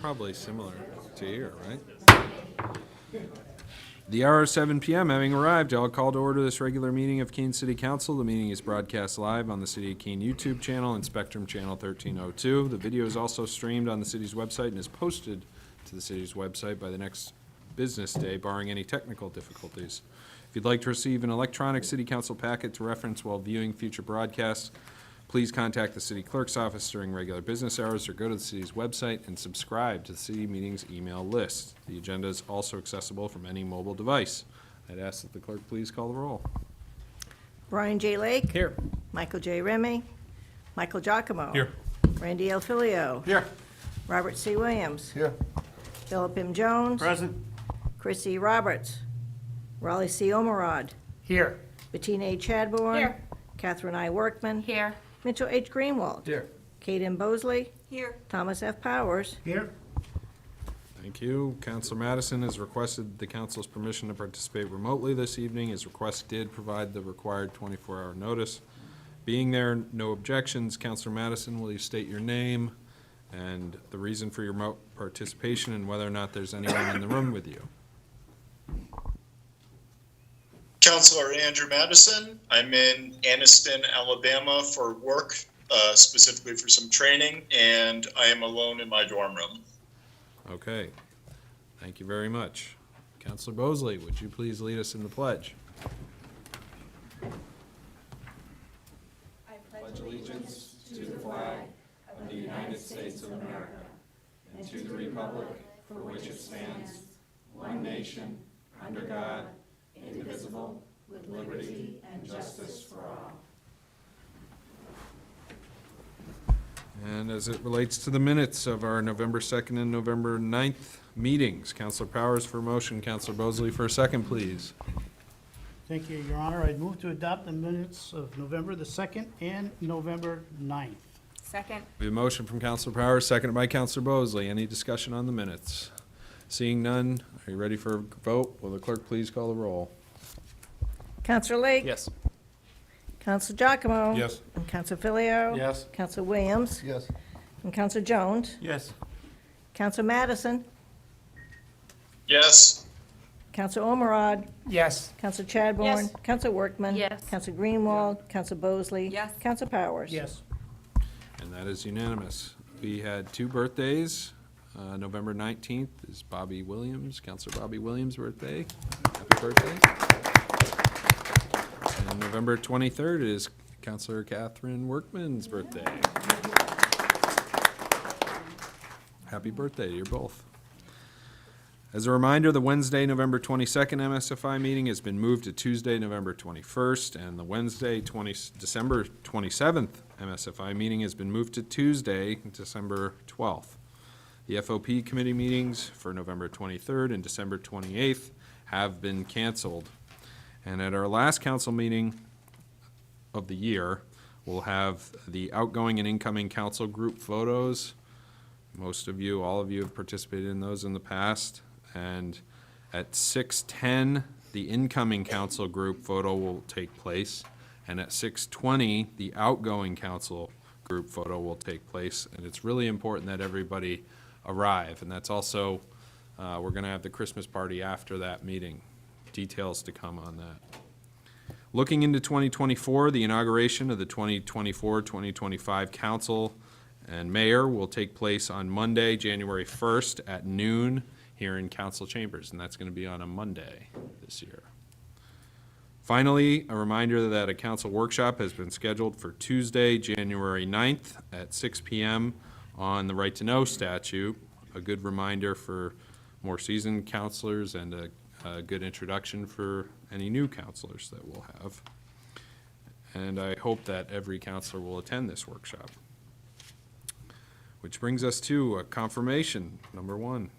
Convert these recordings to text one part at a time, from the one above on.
probably similar to here, right? The hour of 7 p.m. having arrived, I'll call to order this regular meeting of Keene City Council. The meeting is broadcast live on the City of Keene YouTube channel and Spectrum Channel 1302. The video is also streamed on the city's website and is posted to the city's website by the next business day, barring any technical difficulties. If you'd like to receive an electronic City Council packet to reference while viewing future broadcasts, please contact the city clerk's office during regular business hours or go to the city's website and subscribe to the city meetings email list. The agenda is also accessible from any mobile device. I'd ask that the clerk please call the roll. Brian J. Lake. Here. Michael J. Remy. Michael Giacomo. Here. Randy L. Filio. Here. Robert C. Williams. Here. Philip M. Jones. Present. Chris E. Roberts. Raleigh C. Omerod. Here. Bettina A. Chadbourne. Here. Catherine I. Workman. Here. Mitchell H. Greenwald. Here. Kate M. Bosley. Here. Thomas F. Powers. Here. Thank you. Councilor Madison has requested the council's permission to participate remotely this evening. His request did provide the required 24-hour notice. Being there, no objections. Councilor Madison, will you state your name and the reason for your remote participation and whether or not there's anyone in the room with you? Counselor Andrew Madison. I'm in Anniston, Alabama for work, specifically for some training, and I am alone in my dorm room. Okay. Thank you very much. Councilor Bosley, would you please lead us in the pledge? Pledge allegiance to the flag of the United States of America and to the republic for which it stands, one nation, under God, indivisible, with liberty and justice for all. And as it relates to the minutes of our November 2nd and November 9th meetings, Councilor Powers for a motion, Councilor Bosley for a second, please. Thank you, Your Honor. I move to adopt the minutes of November the 2nd and November 9th. Second. We have a motion from Councilor Powers, seconded by Councilor Bosley. Any discussion on the minutes? Seeing none, are you ready for a vote? Will the clerk please call the roll? Counselor Lake. Yes. Counselor Giacomo. Yes. And Counselor Filio. Yes. Counselor Williams. Yes. And Counselor Jones. Yes. Counselor Madison. Yes. Counselor Omerod. Yes. Counselor Chadbourne. Yes. Counselor Workman. Yes. Counselor Greenwald. Counselor Bosley. Yes. Counselor Powers. Yes. And that is unanimous. We had two birthdays. November 19th is Bobby Williams, Councilor Bobby Williams' birthday. Happy birthday. And November 23rd is Councilor Catherine Workman's birthday. Happy birthday to you both. As a reminder, the Wednesday, November 22nd MSFI meeting has been moved to Tuesday, November 21st, and the Wednesday, December 27th MSFI meeting has been moved to Tuesday, December 12th. The FOP committee meetings for November 23rd and December 28th have been canceled. And at our last council meeting of the year, we'll have the outgoing and incoming council group photos. Most of you, all of you have participated in those in the past. And at 6:10, the incoming council group photo will take place. And at 6:20, the outgoing council group photo will take place. And it's really important that everybody arrive. And that's also, we're going to have the Christmas party after that meeting. Details to come on that. Looking into 2024, the inauguration of the 2024-2025 council and mayor will take place on Monday, January 1st at noon here in council chambers, and that's going to be on a Monday this year. Finally, a reminder that a council workshop has been scheduled for Tuesday, January 9th at 6 p.m. on the Right to Know statute. A good reminder for more seasoned counselors and a good introduction for any new counselors that we'll have. And I hope that every counselor will attend this workshop. Which brings us to a confirmation, number 1.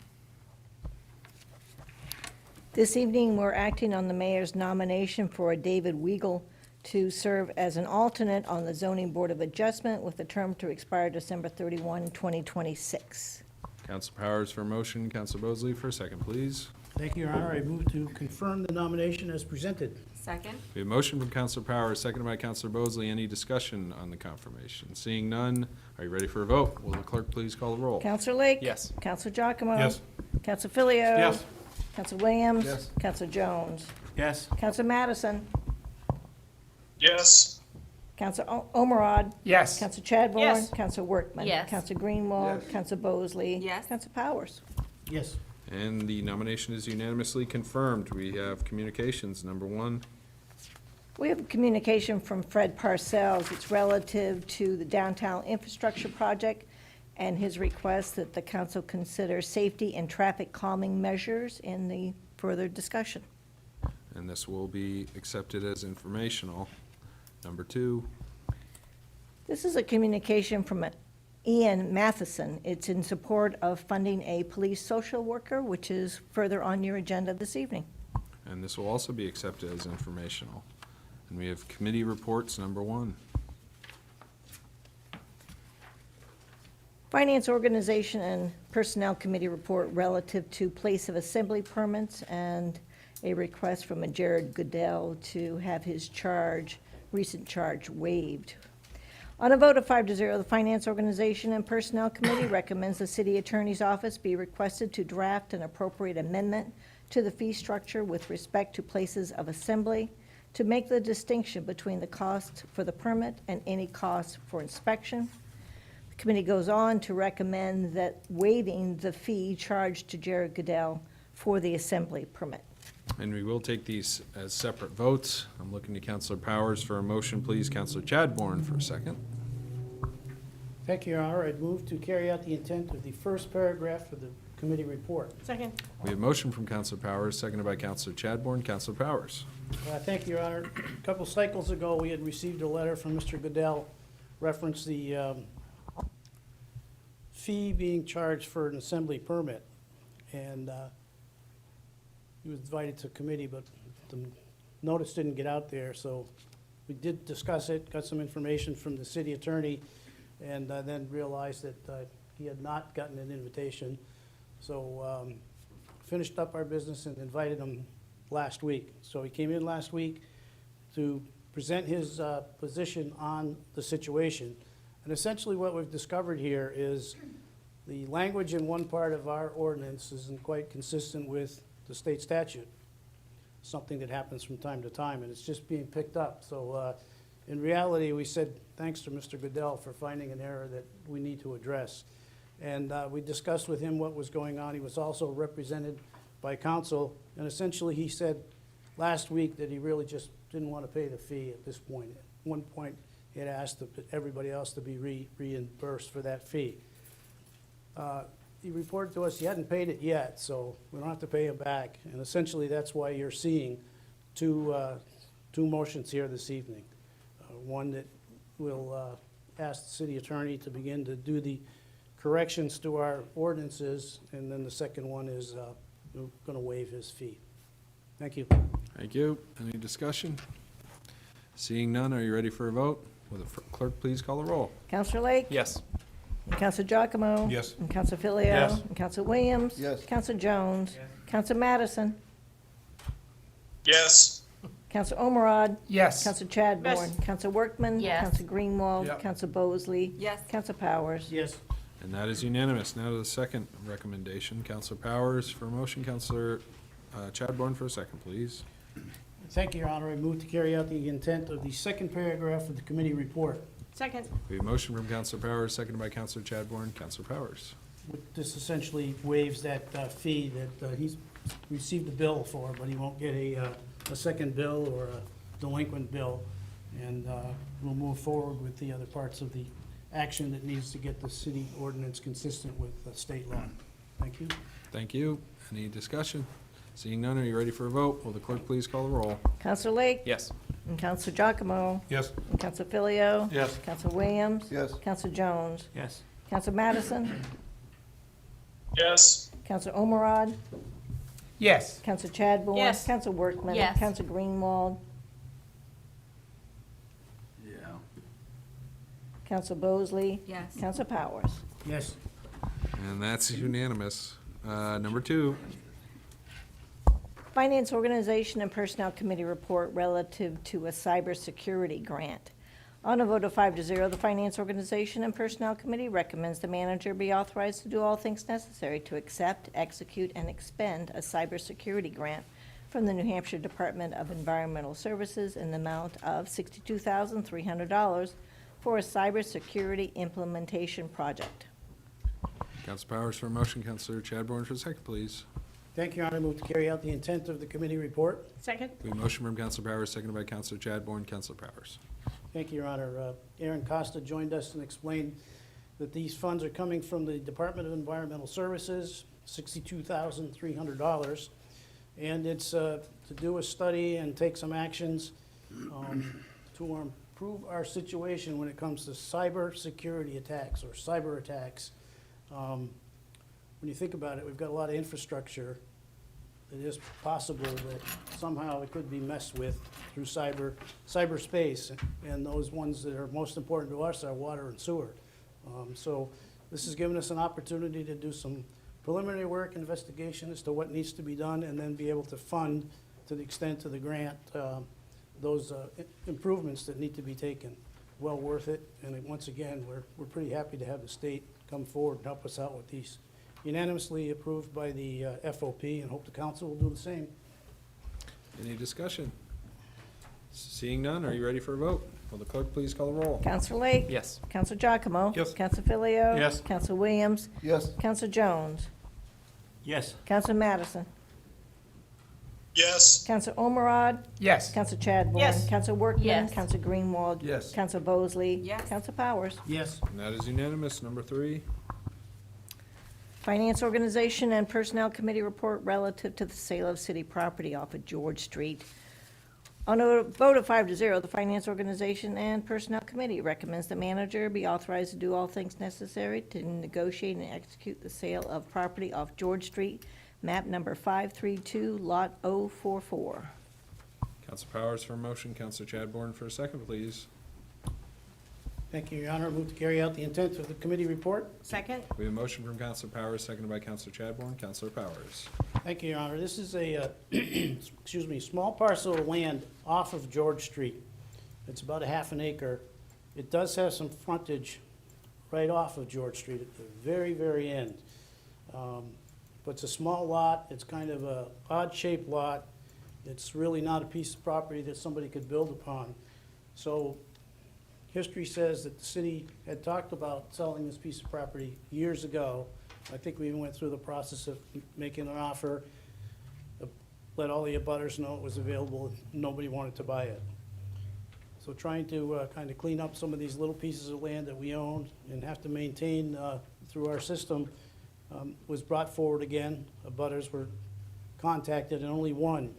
This evening, we're acting on the mayor's nomination for David Weigel to serve as an alternate on the Zoning Board of Adjustment with a term to expire December 31, 2026. Council Powers for a motion, Council Bosley for a second, please. Thank you, Your Honor. I move to confirm the nomination as presented. Second? We have a motion from Counselor Powers, seconded by Counselor Bosley. Any discussion on the confirmation? Seeing none, are you ready for a vote? Will the clerk please call the roll? Counselor Lake? Yes. Counselor Giacomo? Yes. Counselor Filio? Yes. Counselor Williams? Yes. Counselor Jones? Yes. Counselor Madison? Yes. Counselor Omerod? Yes. Counselor Chadbourne? Yes. Counselor Workman? Yes. Counselor Greenwald? Counselor Bosley? Yes. Counselor Powers? Yes. And the nomination is unanimously confirmed. We have communications, number 1. We have a communication from Fred Parcells. It's relative to the downtown infrastructure project and his request that the council consider safety and traffic calming measures in the further discussion. And this will be accepted as informational. Number 2. This is a communication from Ian Matheson. It's in support of funding a police social worker, which is further on your agenda this evening. And this will also be accepted as informational. And we have committee reports, number 1. Finance Organization and Personnel Committee report relative to place of assembly permits and a request from a Jared Goodell to have his recent charge waived. On a vote of 5-0, the Finance Organization and Personnel Committee recommends the City Attorney's Office be requested to draft an appropriate amendment to the fee structure with respect to places of assembly to make the distinction between the cost for the permit and any cost for inspection. The committee goes on to recommend that waiving the fee charged to Jared Goodell for the assembly permit. And we will take these as separate votes. I'm looking to Counselor Powers for a motion, please. Counselor Chadbourne for a second. Thank you, Your Honor. I'd move to carry out the intent of the first paragraph of the committee report. Second. We have a motion from Counselor Powers, seconded by Counselor Chadbourne. Counselor Powers. Thank you, Your Honor. A couple cycles ago, we had received a letter from Mr. Goodell reference the fee being charged for an assembly permit. And he was invited to committee, but the notice didn't get out there, so we did discuss it, got some information from the city attorney, and then realized that he had not gotten an invitation. So finished up our business and invited him last week. So he came in last week to present his position on the situation. And essentially what we've discovered here is the language in one part of our ordinance isn't quite consistent with the state statute, something that happens from time to time, and it's just being picked up. So in reality, we said thanks to Mr. Goodell for finding an error that we need to address. And we discussed with him what was going on. He was also represented by counsel, and essentially he said last week that he really just didn't want to pay the fee at this point. At one point, he had asked everybody else to be reimbursed for that fee. He reported to us he hadn't paid it yet, so we don't have to pay him back. And essentially, that's why you're seeing two motions here this evening. One that will ask the city attorney to begin to do the corrections to our ordinances, and then the second one is we're going to waive his fee. Thank you. Thank you. Any discussion? Seeing none, are you ready for a vote? Will the clerk please call the roll? Counselor Lake? Yes. And Counselor Giacomo? Yes. And Counselor Filio? Yes. And Counselor Williams? Yes. Counselor Jones? Counselor Madison? Yes. Counselor Omerod? Yes. Counselor Chadbourne? Counselor Workman? Yes. Counselor Greenwald? Yep. Counselor Bosley? Yes. Counselor Powers? Yes. And that is unanimous. Now to the second recommendation. Counselor Powers for a motion. Counselor Chadbourne for a second, please. Thank you, Your Honor. I move to carry out the intent of the second paragraph of the committee report. Second? We have a motion from Counselor Powers, seconded by Counselor Chadbourne. Counselor Powers. This essentially waives that fee that he's received a bill for, but he won't get a second bill or a delinquent bill. And we'll move forward with the other parts of the action that needs to get the city ordinance consistent with the state law. Thank you. Thank you. Any discussion? Seeing none, are you ready for a vote? Will the clerk please call the roll? Counselor Lake? Yes. And Counselor Giacomo? Yes. And Counselor Filio? Yes. Counselor Williams? Yes. Counselor Jones? Yes. Counselor Madison? Yes. Counselor Omerod? Yes. Counselor Chadbourne? Yes. Counselor Workman? Yes. Counselor Greenwald? Yeah. Counselor Bosley? Yes. Counselor Powers? Yes. And that's unanimous. Number 2. Finance Organization and Personnel Committee report relative to a cybersecurity grant. On a vote of 5-0, the Finance Organization and Personnel Committee recommends the manager be authorized to do all things necessary to accept, execute, and expend a cybersecurity grant from the New Hampshire Department of Environmental Services in the amount of $62,300 for a cybersecurity implementation project. Council Powers for a motion, Councilor Chadbourne for a second, please. Thank you, Your Honor. Move to carry out the intent of the committee report. Second? We have a motion from Councilor Powers, seconded by Councilor Chadbourne. Councilor Powers. Thank you, Your Honor. Aaron Costa joined us and explained that these funds are coming from the Department of Environmental Services, $62,300. And it's to do a study and take some actions to improve our situation when it comes to cyber security attacks or cyber attacks. When you think about it, we've got a lot of infrastructure. It is possible that somehow it could be messed with through cyberspace, and those ones that are most important to us are water and sewer. So this has given us an opportunity to do some preliminary work, investigation as to what needs to be done, and then be able to fund, to the extent of the grant, those improvements that need to be taken. Well worth it, and once again, we're pretty happy to have the state come forward and help us out with these. Unanimously approved by the FOP, and hope the council will do the same. Any discussion? Seeing none, are you ready for a vote? Will the clerk please call the roll? Counselor Lake? Yes. Counselor Giacomo? Yes. Counselor Filio? Yes. Counselor Williams? Yes. Counselor Jones? Yes. Counselor Madison? Yes. Counselor Omeriad? Yes. Counselor Chadbourne? Yes. Counselor Workman? Yes. Counselor Greenwald? Yes. Counselor Bosley? Yes. Counselor Powers? Yes. And that is unanimous. Number 3. Finance Organization and Personnel Committee report relative to the sale of city property off of George Street. On a vote of 5-0, the Finance Organization and Personnel Committee recommends the manager be authorized to do all things necessary to negotiate and execute the sale of property off George Street, map number 532, lot 044. Councilor Powers for a motion, Councilor Chadbourne for a second, please. Thank you, Your Honor. Move to carry out the intent of the committee report. Second? We have a motion from Councilor Powers, seconded by Councilor Chadbourne. Councilor Powers. Thank you, Your Honor. This is a, excuse me, small parcel of land off of George Street. It's about a half an acre. It does have some frontage right off of George Street at the very, very end. But it's a small lot. It's kind of a odd-shaped lot. It's really not a piece of property that somebody could build upon. So history says that the city had talked about selling this piece of property years ago. I think we even went through the process of making an offer, let all the abutters know it was available, nobody wanted to buy it. So trying to kind of clean up some of these little pieces of land that we own and have to maintain through our system was brought forward again. Abutters were contacted, and only one,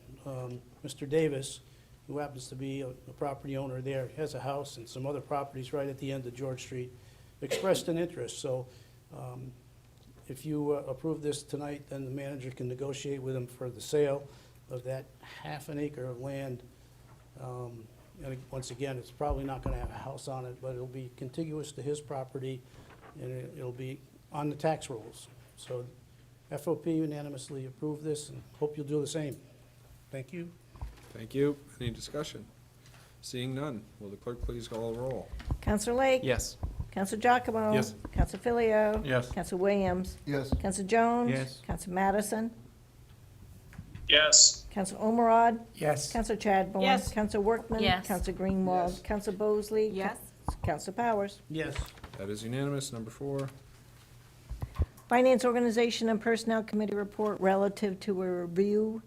Mr. Davis, who happens to be a property owner there, has a house and some other properties right at the end of George Street, expressed an interest. So if you approve this tonight, then the manager can negotiate with him for the sale of that half an acre of land. And once again, it's probably not gonna have a house on it, but it'll be contiguous to his property, and it'll be on the tax rolls. So FOP unanimously approved this, and hope you'll do the same. Thank you. Thank you. Any discussion? Seeing none, will the clerk please call the roll? Counselor Lake? Yes. Counselor Giacomo? Yes. Counselor Filio? Yes. Counselor Williams? Yes. Counselor Jones? Yes. Counselor Madison? Yes. Counselor Omeriad? Yes. Counselor Chadbourne? Yes. Counselor Workman? Yes. Counselor Greenwald? Yes. Counselor Bosley? Yes. Counselor Powers? Yes. That is unanimous. Number 4. Finance Organization and Personnel Committee report relative to a review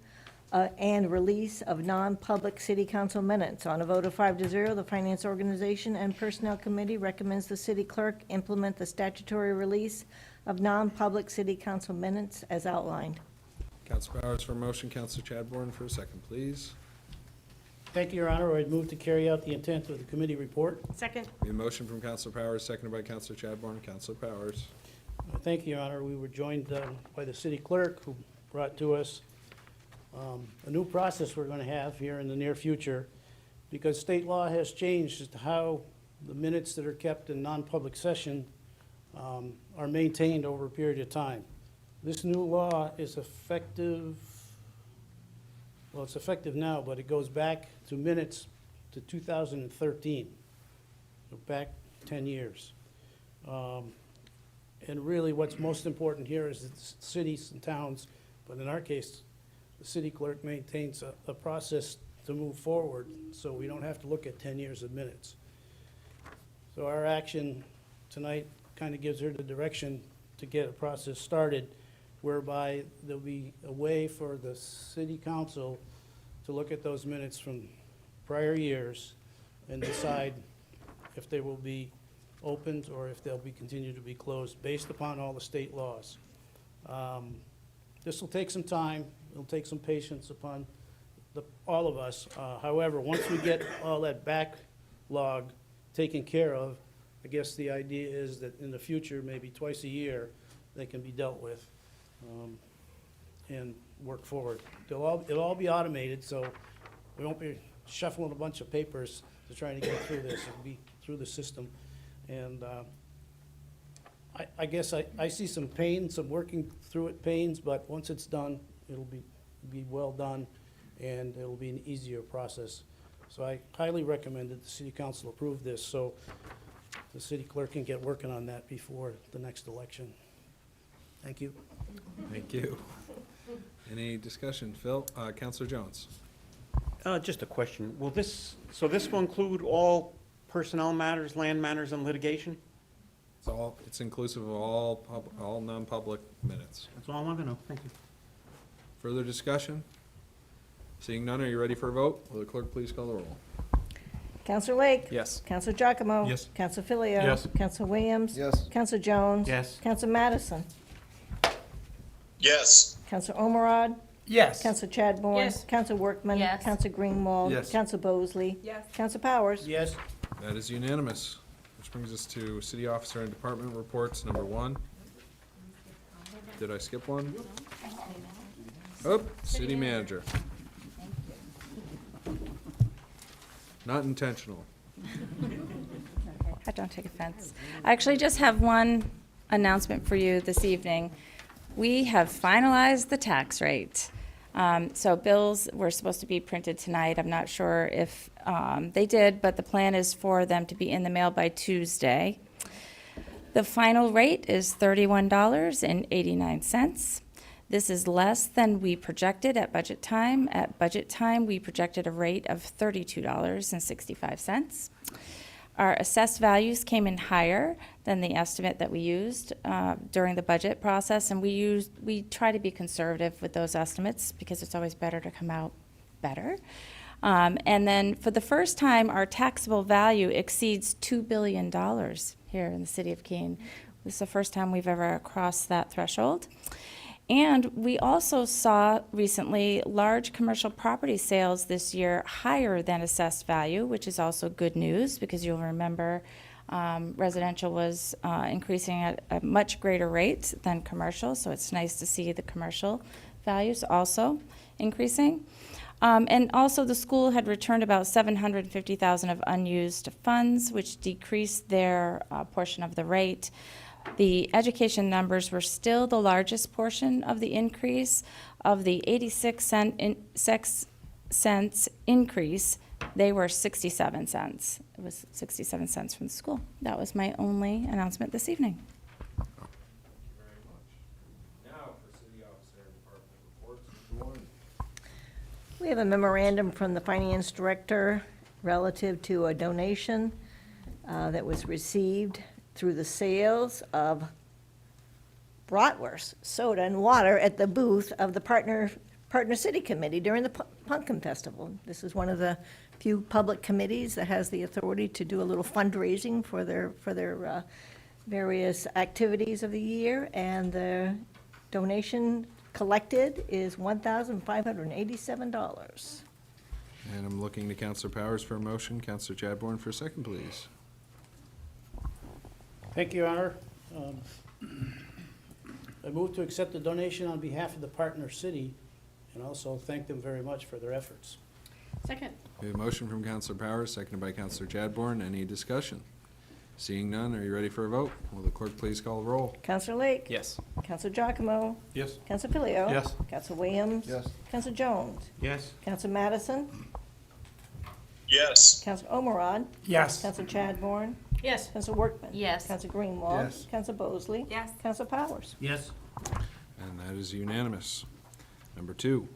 and release of non-public city council minutes. On a vote of 5-0, the Finance Organization and Personnel Committee recommends the city clerk implement the statutory release of non-public city council minutes as outlined. Councilor Powers for a motion, Councilor Chadbourne for a second, please. Thank you, Your Honor. I'd move to carry out the intent of the committee report. Second? We have a motion from Councilor Powers, seconded by Councilor Chadbourne. Councilor Powers. Thank you, Your Honor. We were joined by the city clerk, who brought to us a new process we're going to have here in the near future, because state law has changed as to how the minutes that are kept in non-public session are maintained over a period of time. This new law is effective well, it's effective now, but it goes back to minutes to 2013, so back 10 years. And really, what's most important here is that cities and towns, but in our case, the city clerk maintains a process to move forward, so we don't have to look at 10 years of minutes. So our action tonight kind of gives her the direction to get a process started whereby there'll be a way for the city council to look at those minutes from prior years and decide if they will be opened or if they'll be continued to be closed based upon all the state laws. This will take some time, it'll take some patience upon all of us. However, once we get all that backlog taken care of, I guess the idea is that in the future, maybe twice a year, they can be dealt with and work forward. It'll all be automated, so we won't be shuffling a bunch of papers to try to get through this. It'll be through the system. And I guess I see some pain, some working through it pains, but once it's done, it'll be well done, and it'll be an easier process. So I highly recommend that the city council approve this, so the city clerk can get working on that before the next election. Thank you. Thank you. Any discussion? Phil, Counselor Jones? Just a question. So this will include all personnel matters, land matters, and litigation? It's inclusive of all non-public minutes. That's all I want to know. Thank you. Further discussion? Seeing none, are you ready for a vote? Will the clerk please call the roll? Counselor Lake? Yes. Counselor Giacomo? Yes. Counselor Filio? Yes. Counselor Williams? Yes. Counselor Jones? Yes. Counselor Madison? Yes. Counselor Omorad? Yes. Counselor Chadbourne? Yes. Counselor Workman? Yes. Counselor Greenwald? Yes. Counselor Bosley? Yes. Counselor Powers? Yes? That is unanimous. Which brings us to city officer and department reports, number 1. Did I skip one? Oh, city manager. Not intentional. I don't take offense. I actually just have one announcement for you this evening. We have finalized the tax rate. So bills were supposed to be printed tonight. I'm not sure if they did, but the plan is for them to be in the mail by Tuesday. The final rate is $31.89. This is less than we projected at budget time. At budget time, we projected a rate of $32.65. Our assessed values came in higher than the estimate that we used during the budget process, and we try to be conservative with those estimates because it's always better to come out better. And then for the first time, our taxable value exceeds $2 billion here in the city of Keene. This is the first time we've ever crossed that threshold. And we also saw recently large commercial property sales this year higher than assessed value, which is also good news because you'll remember residential was increasing at a much greater rate than commercial, so it's nice to see the commercial values also increasing. And also the school had returned about $750,000 of unused funds, which decreased their portion of the rate. The education numbers were still the largest portion of the increase. Of the 86 cents increase, they were 67 cents. It was 67 cents from the school. That was my only announcement this evening. Thank you very much. Now for city officer and department reports, number 1. We have a memorandum from the finance director relative to a donation that was received through the sales of bratwurst, soda, and water at the booth of the Partner City Committee during the Pumpkin Festival. This is one of the few public committees that has the authority to do a little fundraising for their various activities of the year, and the donation collected is $1,587. And I'm looking to Counselor Powers for a motion. Counselor Chadbourne for a second, please. Thank you, Your Honor. I move to accept the donation on behalf of the Partner City and also thank them very much for their efforts. Second. We have a motion from Counselor Powers, seconded by Counselor Chadbourne. Any discussion? Seeing none, are you ready for a vote? Will the clerk please call the roll? Counselor Lake? Yes. Counselor Giacomo? Yes. Counselor Pilio? Yes. Counselor Williams? Yes. Counselor Jones? Yes. Counselor Madison? Yes. Counselor Omeriad? Yes. Counselor Chadbourne? Yes. Counselor Workman? Yes. Counselor Greenwald? Yes. Counselor Bosley? Yes. Counselor Powers? Yes. And that is unanimous. Number 2.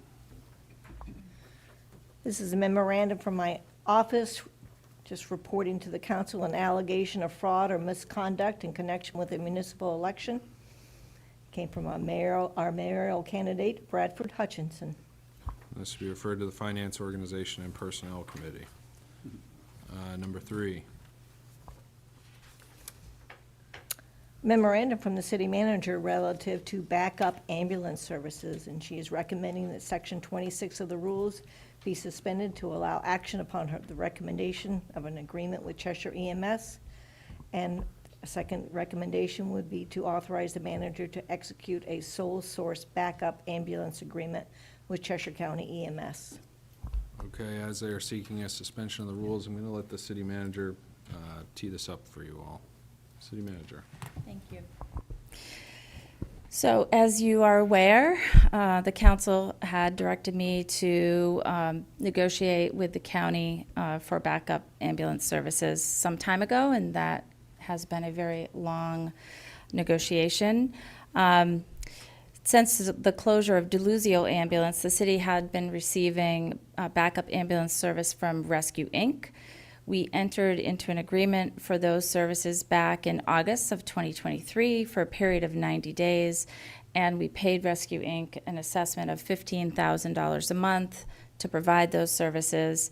This is a memorandum from my office, just reporting to the council an allegation of fraud or misconduct in connection with a municipal election. Came from our mayoral candidate, Bradford Hutchinson. This will be referred to the Finance Organization and Personnel Committee. Number 3. Memorandum from the city manager relative to backup ambulance services, and she is recommending that Section 26 of the rules be suspended to allow action upon the recommendation of an agreement with Cheshire EMS. And a second recommendation would be to authorize the manager to execute a sole source backup ambulance agreement with Cheshire County EMS. Okay, as they are seeking a suspension of the rules, I'm going to let the city manager tee this up for you all. City manager. Thank you. So as you are aware, the council had directed me to negotiate with the county for backup ambulance services some time ago, and that has been a very long negotiation. Since the closure of Deluzio Ambulance, the city had been receiving backup ambulance service from Rescue Inc. We entered into an agreement for those services back in August of 2023 for a period of 90 days, and we paid Rescue Inc. an assessment of $15,000 a month to provide those services.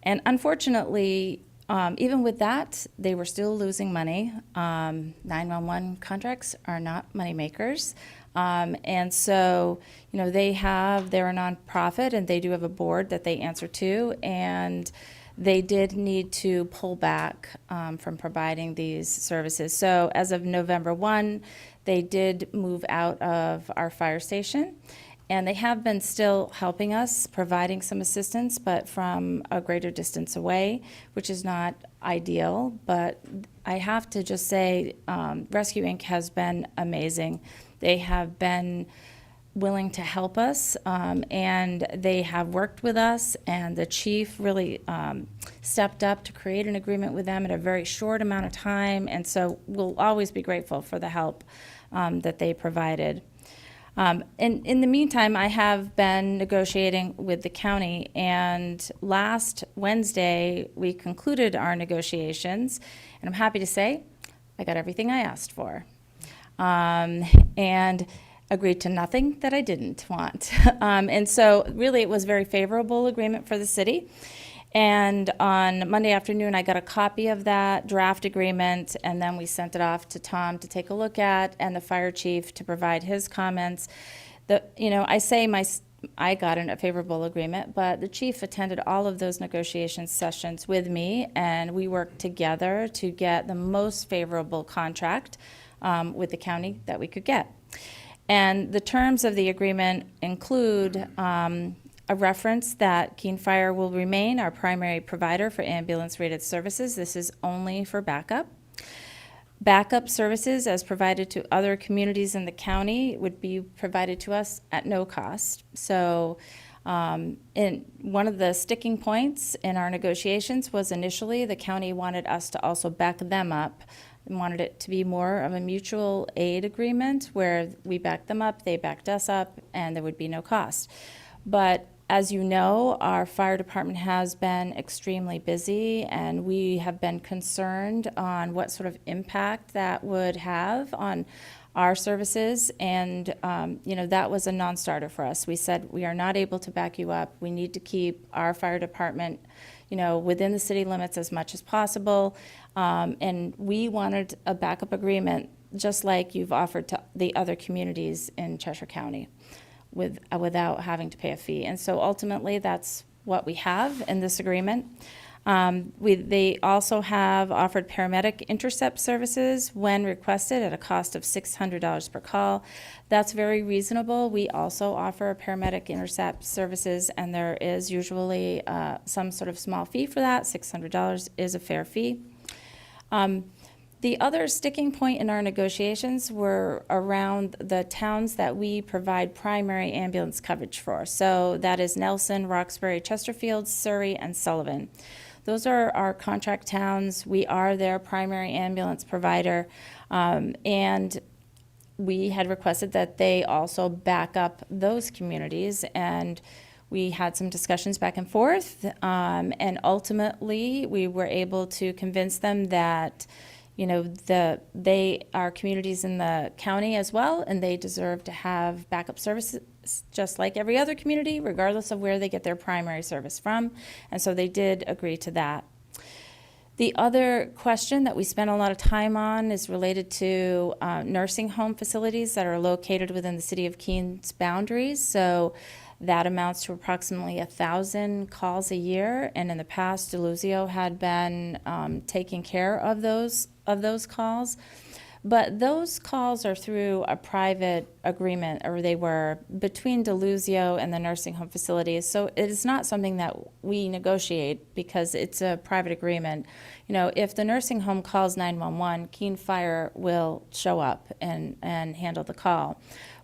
And unfortunately, even with that, they were still losing money. 911 contracts are not money makers. And so, you know, they're a nonprofit and they do have a board that they answer to, and they did need to pull back from providing these services. So as of November 1, they did move out of our fire station, and they have been still helping us, providing some assistance, but from a greater distance away, which is not ideal. But I have to just say, Rescue Inc. has been amazing. They have been willing to help us, and they have worked with us, and the chief really stepped up to create an agreement with them in a very short amount of time, and so we'll always be grateful for the help that they provided. And in the meantime, I have been negotiating with the county, and last Wednesday, we concluded our negotiations, and I'm happy to say I got everything I asked for. And agreed to nothing that I didn't want. And so really it was a very favorable agreement for the city. And on Monday afternoon, I got a copy of that draft agreement, and then we sent it off to Tom to take a look at, and the fire chief to provide his comments. I got a favorable agreement, but the chief attended all of those negotiation sessions with me, and we worked together to get the most favorable contract with the county that we could get. And the terms of the agreement include a reference that Keene Fire will remain our primary provider for ambulance-rated services. This is only for backup. Backup services as provided to other communities in the county would be provided to us at no cost. So in one of the sticking points in our negotiations was initially the county wanted us to also back them up and wanted it to be more of a mutual aid agreement where we backed them up, they backed us up, and there would be no cost. But as you know, our fire department has been extremely busy, and we have been concerned on what sort of impact that would have on our services, and that was a non-starter for us. We said, we are not able to back you up. We need to keep our fire department within the city limits as much as possible, and we wanted a backup agreement just like you've offered to the other communities in Cheshire County without having to pay a fee. And so ultimately, that's what we have in this agreement. They also have offered paramedic intercept services when requested at a cost of $600 per call. That's very reasonable. We also offer paramedic intercept services, and there is usually some sort of small fee for that. $600 is a fair fee. The other sticking point in our negotiations were around the towns that we provide primary ambulance coverage for. So that is Nelson, Roxbury, Chesterfield, Surrey, and Sullivan. Those are our contract towns. We are their primary ambulance provider. And we had requested that they also back up those communities, and we had some discussions back and forth. And ultimately, we were able to convince them that they are communities in the county as well, and they deserve to have backup services just like every other community, regardless of where they get their primary service from. And so they did agree to that. The other question that we spent a lot of time on is related to nursing home facilities that are located within the city of Keene's boundaries. So that amounts to approximately 1,000 calls a year, and in the past, Deluzio had been taking care of those calls. But those calls are through a private agreement, or they were between Deluzio and the nursing home facilities. So it is not something that we negotiate because it's a private agreement. If the nursing home calls 911, Keene Fire will show up and handle the call.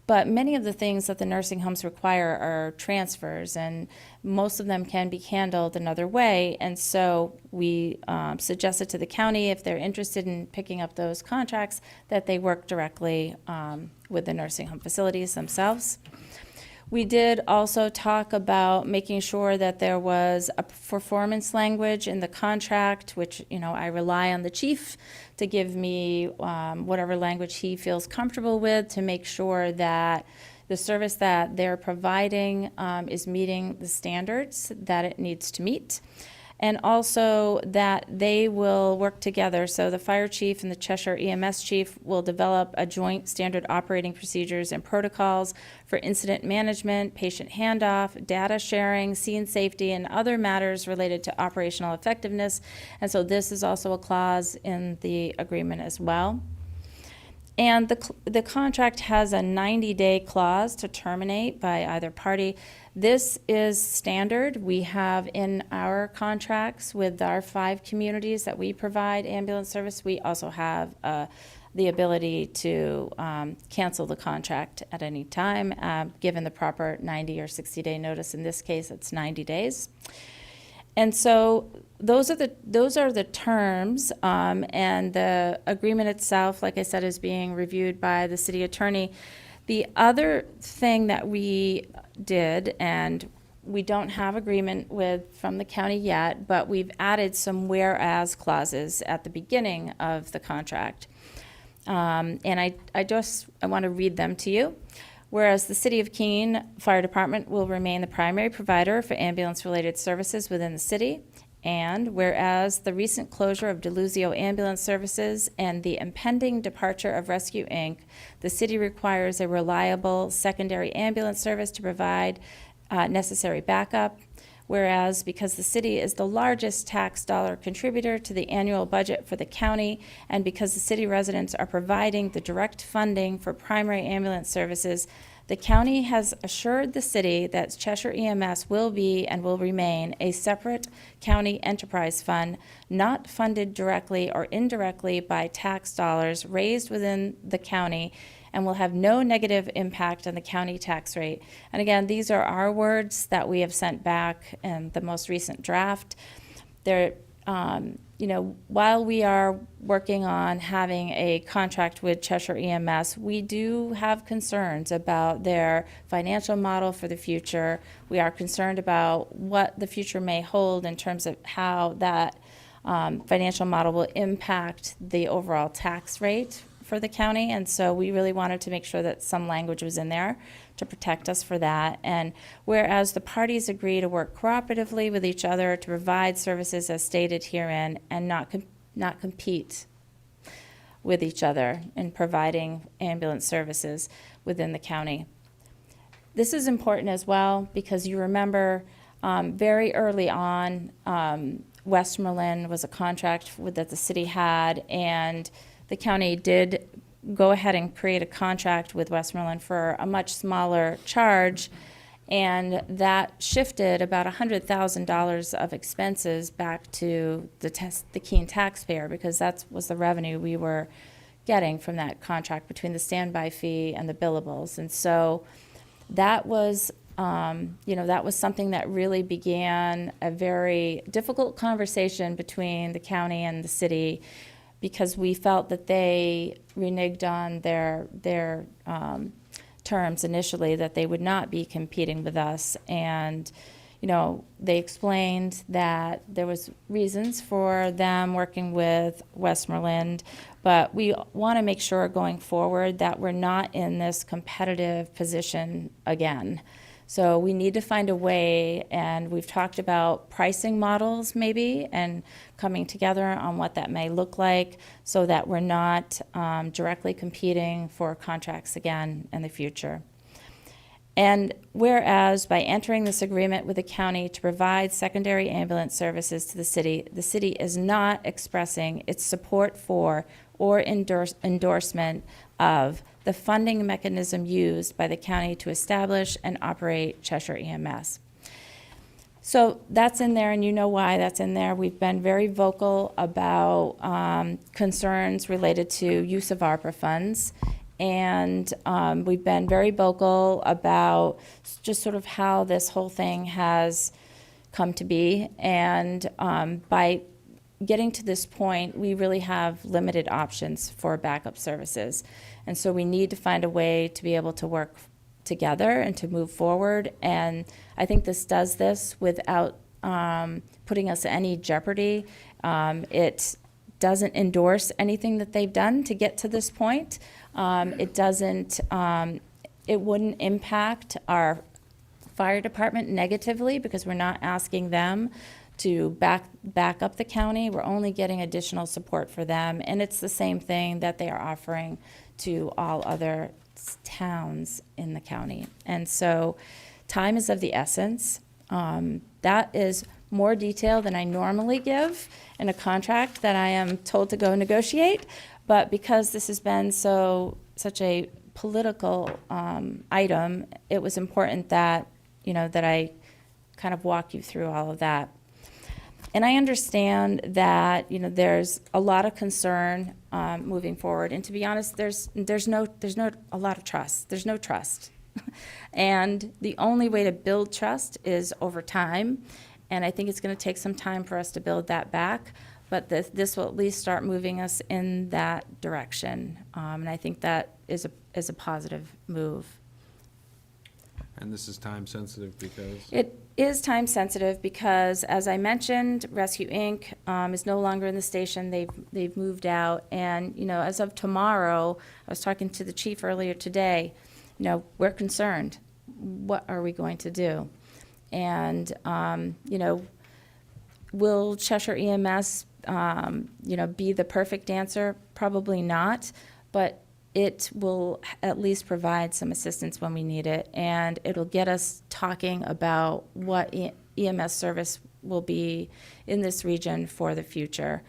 But many of the things that the nursing homes require are transfers, and most of them can be handled another way. And so we suggested to the county, if they're interested in picking up those contracts, that they work directly with the nursing home facilities themselves. We did also talk about making sure that there was a performance language in the contract, which, I rely on the chief to give me whatever language he feels comfortable with to make sure that the service that they're providing is meeting the standards that it needs to meet. And also that they will work together. So the fire chief and the Cheshire EMS chief will develop a joint standard operating procedures and protocols for incident management, patient handoff, data sharing, scene safety, and other matters related to operational effectiveness. And so this is also a clause in the agreement as well. And the contract has a 90-day clause to terminate by either party. This is standard. We have in our contracts with our 5 communities that we provide ambulance service, we also have the ability to cancel the contract at any time, given the proper 90 or 60-day notice. In this case, it's 90 days. And so those are the terms, and the agreement itself, like I said, is being reviewed by the city attorney. The other thing that we did, and we don't have agreement from the county yet, but we've added some whereas clauses at the beginning of the contract. And I want to read them to you. Whereas the City of Keene Fire Department will remain the primary provider for ambulance-related services within the city, and whereas the recent closure of Deluzio Ambulance Services and the impending departure of Rescue Inc., the city requires a reliable secondary ambulance service to provide necessary backup. Whereas because the city is the largest tax dollar contributor to the annual budget for the county, and because the city residents are providing the direct funding for primary ambulance services, the county has assured the city that Cheshire EMS will be and will remain a separate county enterprise fund, not funded directly or indirectly by tax dollars raised within the county, and will have no negative impact on the county tax rate. And again, these are our words that we have sent back in the most recent draft. They're, while we are working on having a contract with Cheshire EMS, we do have concerns about their financial model for the future. We are concerned about what the future may hold in terms of how that financial model will impact the overall tax rate for the county, and so we really wanted to make sure that some language was in there to protect us for that. And whereas the parties agree to work cooperatively with each other to provide services as stated herein and not compete with each other in providing ambulance services within the county. This is important as well because you remember very early on, Westmoreland was a contract that the city had, and the county did go ahead and create a contract with Westmoreland for a much smaller charge, And that shifted about $100,000 of expenses back to the Keene taxpayer, because that was the revenue we were getting from that contract between the standby fee and the billables. And so that was, that was something that really began a very difficult conversation between the county and the city, because we felt that they reneged on their terms initially, that they would not be competing with us. And, they explained that there was reasons for them working with Westmoreland, but we want to make sure going forward that we're not in this competitive position again. So we need to find a way, and we've talked about pricing models maybe, and coming together on what that may look like, so that we're not directly competing for contracts again in the future. And whereas by entering this agreement with the county to provide secondary ambulance services to the city is not expressing its support for or endorsement of the funding mechanism used by the county to establish and operate Cheshire EMS. So that's in there, and you know why that's in there. We've been very vocal about concerns related to use of ARPA funds. And we've been very vocal about just sort of how this whole thing has come to be. And by getting to this point, we really have limited options for backup services. And so we need to find a way to be able to work together and to move forward. And I think this does this without putting us at any jeopardy. It doesn't endorse anything that they've done to get to this point. It doesn't, it wouldn't impact our fire department negatively, because we're not asking them to back up the county. We're only getting additional support for them, and it's the same thing that they are offering to all other towns in the county. And so time is of the essence. That is more detail than I normally give in a contract that I am told to go negotiate. But because this has been such a political item, it was important that, that I kind of walk you through all of that. And I understand that, there's a lot of concern moving forward. And to be honest, there's no a lot of trust. There's no trust. And the only way to build trust is over time. And I think it's going to take some time for us to build that back. But this will at least start moving us in that direction. And I think that is a positive move. And this is time sensitive because? It is time sensitive because, as I mentioned, Rescue Inc. Is no longer in the station. They've moved out. And, as of tomorrow, I was talking to the chief earlier today, we're concerned. What are we going to do? And, will Cheshire EMS, be the perfect answer? Probably not, but it will at least provide some assistance when we need it, and it'll get us talking about what EMS service will be in this region for the future.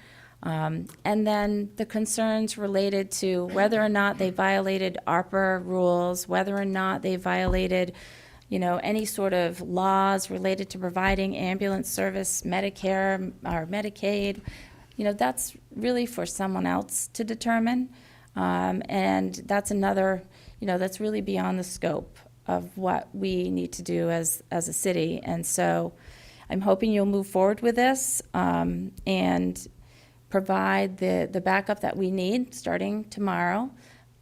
And then the concerns related to whether or not they violated ARPA rules, whether or not they violated any sort of laws related to providing ambulance service, Medicare or Medicaid, that's really for someone else to determine. And that's another, that's really beyond the scope of what we need to do as a city. And so I'm hoping you'll move forward with this and provide the backup that we need starting tomorrow,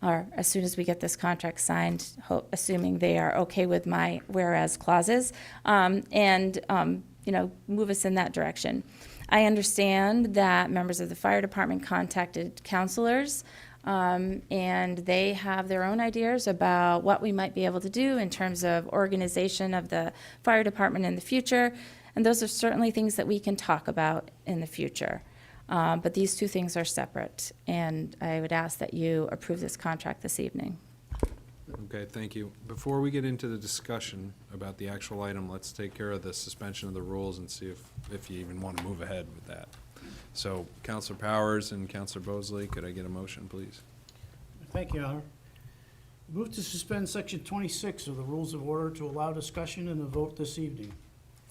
or as soon as we get this contract signed, assuming they are okay with my whereas clauses, and move us in that direction. I understand that members of the fire department contacted counselors, and they have their own ideas about what we might be able to do in terms of organization of the fire department in the future, and those are certainly things that we can talk about in the future. But these two things are separate, and I would ask that you approve this contract this evening. Okay, thank you. Before we get into the discussion about the actual item, let's take care of the suspension of the rules and see if you even want to move ahead with that. So, Counselor Powers and Counselor Bosley, could I get a motion, please? Thank you, Your Honor. Move to suspend section 26 of the Rules of Order to allow discussion and a vote this evening.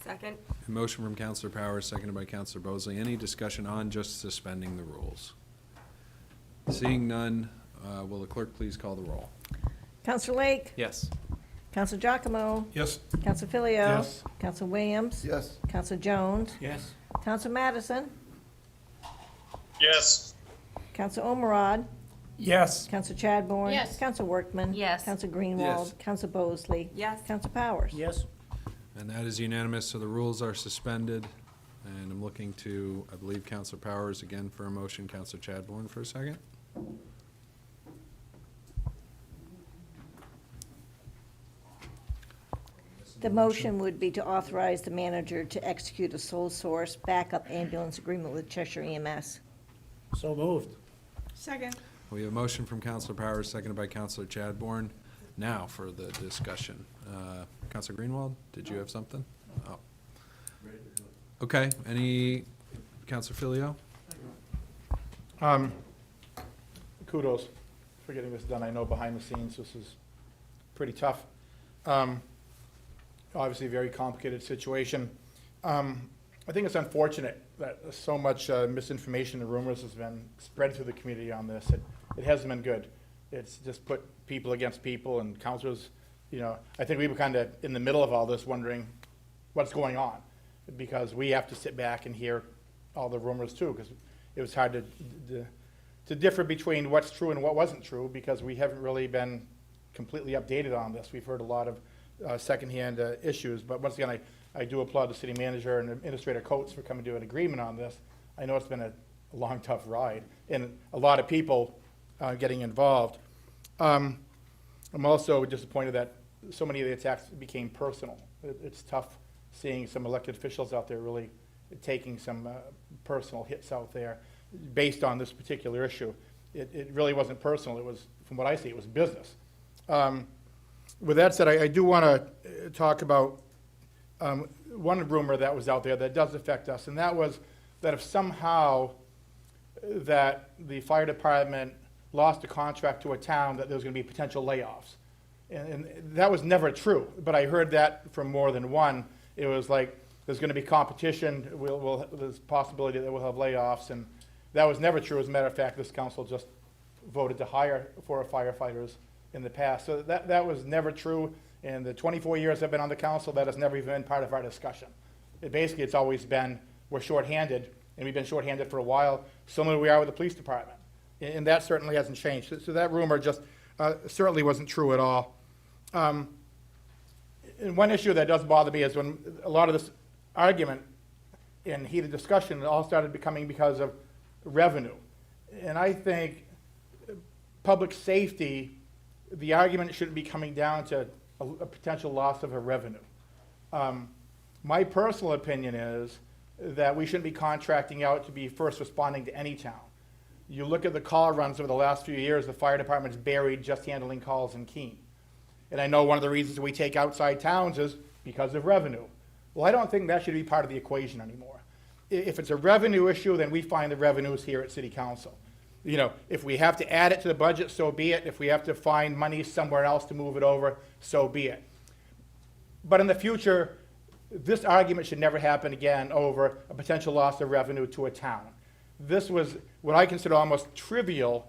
Second. A motion from Counselor Powers, seconded by Counselor Bosley. Any discussion on just suspending the rules? Seeing none, will the clerk please call the roll? Counselor Lake? Yes. Counselor Giacomo? Yes. Counselor Filio? Yes. Counselor Williams? Yes. Counselor Jones? Yes. Counselor Madison? Yes. Counselor Omar? Yes. Counselor Chadbourne? Yes. Counselor Workman? Yes. Counselor Greenwald? Yes. Counselor Bosley? Yes. Counselor Powers? Yes. And that is unanimous, so the rules are suspended. And I'm looking to, I believe, Counselor Powers again for a motion, Counselor Chadbourne for a second. The motion would be to authorize the manager to execute a sole source backup ambulance agreement with Cheshire EMS. So moved. Second. We have a motion from Counselor Powers, seconded by Counselor Chadbourne. Now for the discussion. Counselor Greenwald, did you have something? Oh. Okay, Counselor Filio? Kudos for getting this done. I know behind the scenes, this is pretty tough. Obviously, a very complicated situation. I think it's unfortunate that so much misinformation and rumors has been spread through the community on this. It hasn't been good. It's just put people against people, and counselors, I think we were kind of in the middle of all this wondering what's going on, because we have to sit back and hear all the rumors too, because it was hard to differ between what's true and what wasn't true, because we haven't really been completely updated on this. We've heard a lot of secondhand issues, but once again, I do applaud the city manager and Administrator Coates for coming to an agreement on this. I know it's been a long, tough ride, and a lot of people getting involved. I'm also disappointed that so many of the attacks became personal. It's tough seeing some elected officials out there really taking some personal hits out there based on this particular issue. It really wasn't personal. It was, from what I see, it was business. With that said, I do want to talk about one rumor that was out there that does affect us, and that was that if somehow that the fire department lost a contract to a town, that there was going to be potential layoffs. And that was never true, but I heard that from more than one. It was like, there's going to be competition, there's a possibility that we'll have layoffs, and that was never true. As a matter of fact, this council just voted to hire 4 firefighters in the past. So that was never true. In the 24 years I've been on the council, that has never even been part of our discussion. It's always been, we're shorthanded, and we've been shorthanded for a while, similar to we are with the police department. And that certainly hasn't changed. So that rumor just certainly wasn't true at all. And one issue that does bother me is when a lot of this argument and heated discussion, it all started becoming because of revenue. And I think public safety, the argument shouldn't be coming down to a potential loss of a revenue. My personal opinion is that we shouldn't be contracting out to be first responding to any town. You look at the call runs over the last few years, the fire department's buried just handling calls in Keene. And I know one of the reasons we take outside towns is because of revenue. Well, I don't think that should be part of the equation anymore. If it's a revenue issue, then we find the revenues here at City Council. If we have to add it to the budget, so be it. If we have to find money somewhere else to move it over, so be it. But in the future, this argument should never happen again over a potential loss of revenue to a town. This was what I consider almost trivial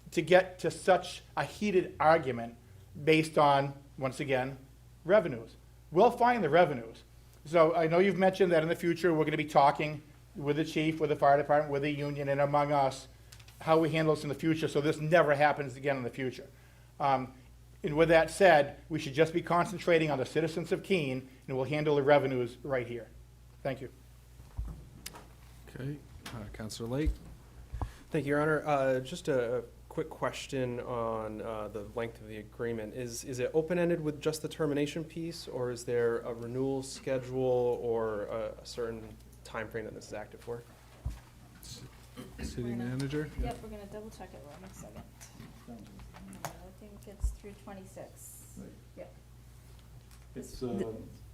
to get to such a heated argument based on, once again, revenues. We'll find the revenues. So I know you've mentioned that in the future we're going to be talking with the chief, with the fire department, with the union, and among us, how we handle this in the future so this never happens again in the future. And with that said, we should just be concentrating on the citizens of Keene, and we'll handle the revenues right here. Thank you. Okay, Counselor Lake? Thank you, Your Honor. Just a quick question on the length of the agreement. Is it open-ended with just the termination piece, or is there a renewal schedule or a certain time frame that this is active for? City manager? Yep, we're gonna double check it one second. I think it's through 26. Yep. It's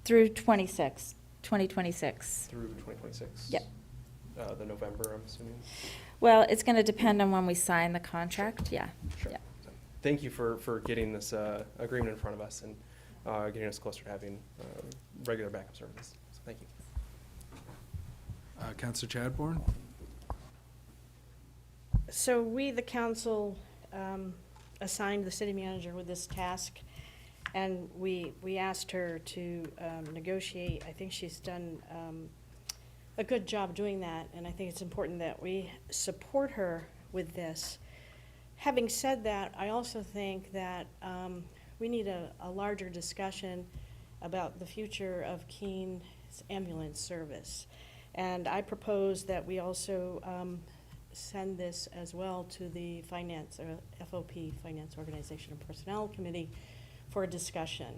Through 26, 2026. Through 2026? Yep. The November, I'm assuming? Well, it's gonna depend on when we sign the contract, yeah. Sure. Yeah. thank you for getting this agreement in front of us and getting us closer to having regular backup services. So thank you. Counselor Chadbourne? So we, the council, assigned the city manager with this task, and we asked her to negotiate. I think she's done a good job doing that, and I think it's important that we support her with this. Having said that, I also think that we need a larger discussion about the future of Keene's ambulance service. And I propose that we also send this as well to the Finance, FOP, Finance Organization and Personnel Committee for a discussion.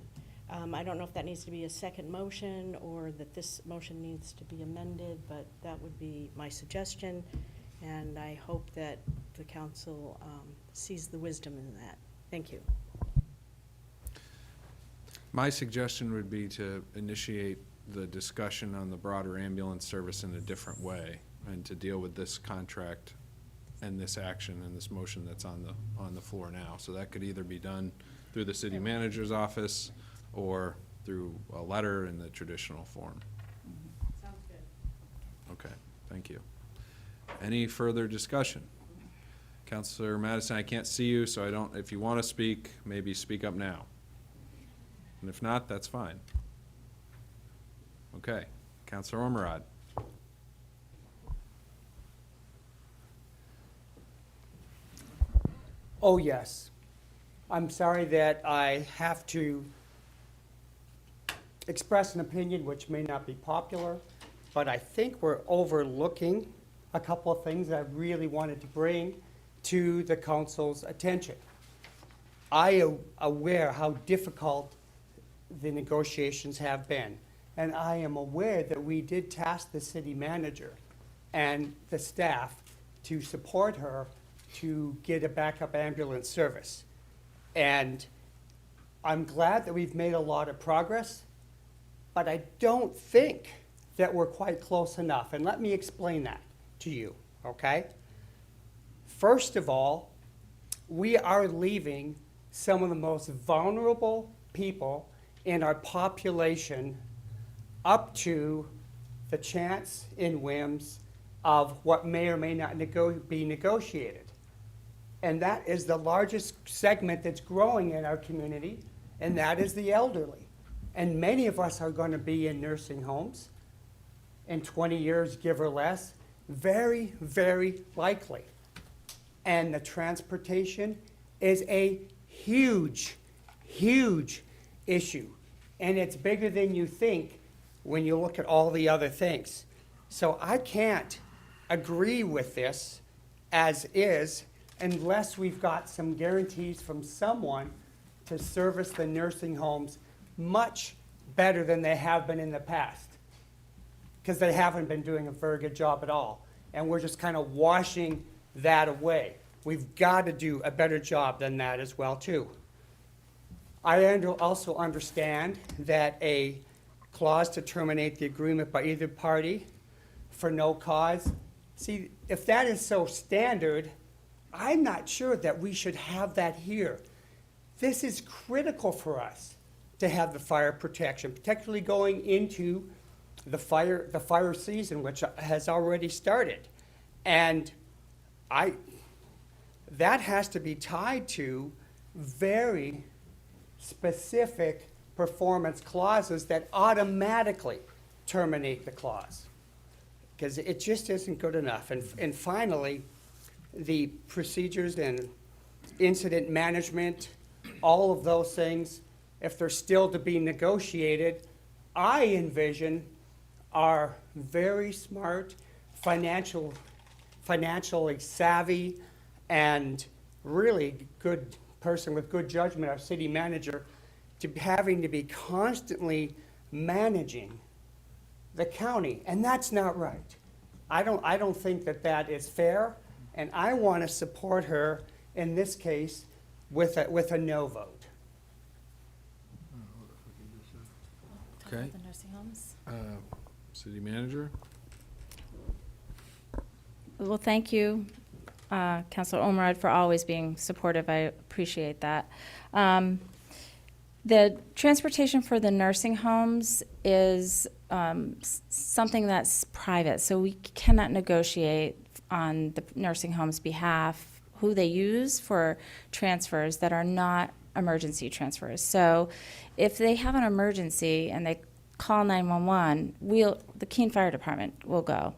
I don't know if that needs to be a second motion or that this motion needs to be amended, but that would be my suggestion. And I hope that the council sees the wisdom in that. Thank you. My suggestion would be to initiate the discussion on the broader ambulance service in a different way and to deal with this contract and this action and this motion that's on the floor now. So that could either be done through the city manager's office or through a letter in the traditional form. Sounds good. Okay, thank you. Any further discussion? Counselor Madison, I can't see you, so I don't, if you want to speak, maybe speak up now. And if not, that's fine. Okay, Counselor Ormerod. Oh, yes. I'm sorry that I have to express an opinion which may not be popular, but I think we're overlooking a couple of things that I really wanted to bring to the council's attention. I am aware how difficult the negotiations have been, and I am aware that we did task the city manager and the staff to support her to get a backup ambulance service. And I'm glad that we've made a lot of progress, but I don't think that we're quite close enough. And let me explain that to you, okay? First of all, we are leaving some of the most vulnerable people in our population up to the chance and whims of what may or may not be negotiated. And that is the largest segment that's growing in our community, and that is the elderly. And many of us are going to be in nursing homes in 20 years, give or less, very, very likely. And the transportation is a huge, huge issue. And it's bigger than you think when you look at all the other things. So I can't agree with this as is unless we've got some guarantees from someone to service the nursing homes much better than they have been in the past. Because they haven't been doing a very good job at all. And we're just kind of washing that away. We've got to do a better job than that as well, too. I also understand that a clause to terminate the agreement by either party for no cause. See, if that is so standard, I'm not sure that we should have that here. This is critical for us to have the fire protection, particularly going into the fire season, which has already started. And that has to be tied to very specific performance clauses that automatically terminate the clause. Because it just isn't good enough. And finally, the procedures and incident management, all of those things, if they're still to be negotiated, I envision are very smart, financially savvy, and really good person with good judgment, our city manager, to having to be constantly managing the county, and that's not right. I don't think that that is fair, and I want to support her in this case with a no vote. Okay. The nursing homes. City manager? Well, thank you. Counselor Omrod for always being supportive. I appreciate that. The transportation for the nursing homes is something that's private, so we cannot negotiate on the nursing home's behalf who they use for transfers that are not emergency transfers. So if they have an emergency and they call 911, the Keene Fire Department will go.